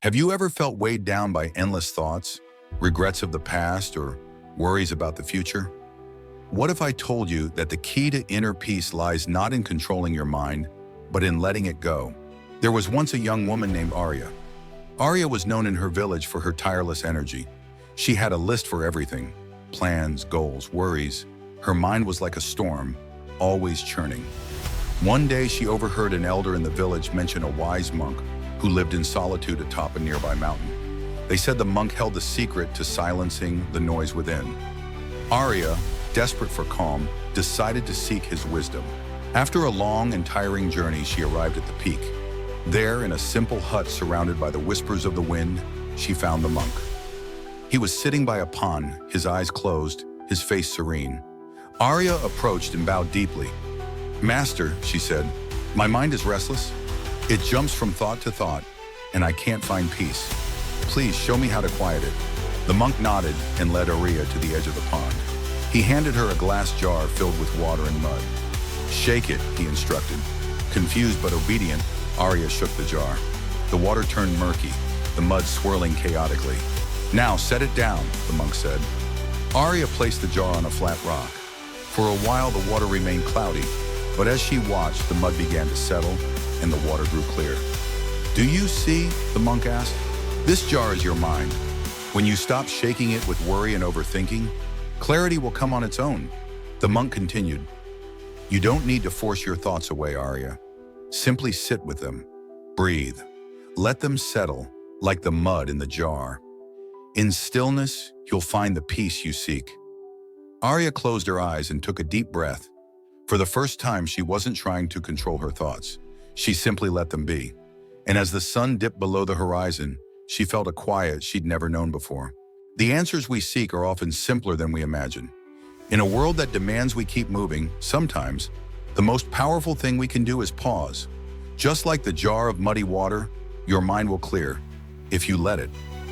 Have you ever felt weighed down by endless thoughts, regrets of the past, or worries about the future? What if I told you that the key to inner peace lies not in controlling your mind, but in letting it go? There was once a young woman named Arya. Arya was known in her village for her tireless energy. She had a list for everything: plans, goals, worries. Her mind was like a storm, always churning. One day she overheard an elder in the village mention a wise monk who lived in solitude atop a nearby mountain. They said the monk held the secret to silencing the noise within. Arya, desperate for calm, decided to seek his wisdom. After a long and tiring journey, she arrived at the peak. There, in a simple hut surrounded by the whispers of the wind, she found the monk. He was sitting by a pond, his eyes closed, his face serene. Arya approached and bowed deeply. "Master," she said, "my mind is restless. It jumps from thought to thought, and I can't find peace. Please show me how to quiet it." The monk nodded and led Arya to the edge of the pond. He handed her a glass jar filled with water and mud. "Shake it," he instructed. Confused but obedient, Arya shook the jar. The water turned murky, the mud swirling chaotically. "Now set it down," the monk said. Arya placed the jar on a flat rock. For a while the water remained cloudy, but as she watched, the mud began to settle and the water grew clear. "Do you see?" the monk asked. "This jar is your mind. When you stop shaking it with worry and overthinking, clarity will come on its own." The monk continued, "You don't need to force your thoughts away, Arya. Simply sit with them. Breathe. Let them settle, like the mud in the jar. In stillness, you'll find the peace you seek." Arya closed her eyes and took a deep breath. For the first time, she wasn't trying to control her thoughts. She simply let them be. And as the sun dipped below the horizon, she felt a quiet she'd never known before. The answers we seek are often simpler than we imagine. In a world that demands we keep moving, sometimes, the most powerful thing we can do is pause. Just like the jar of muddy water, your mind will clear if you let it.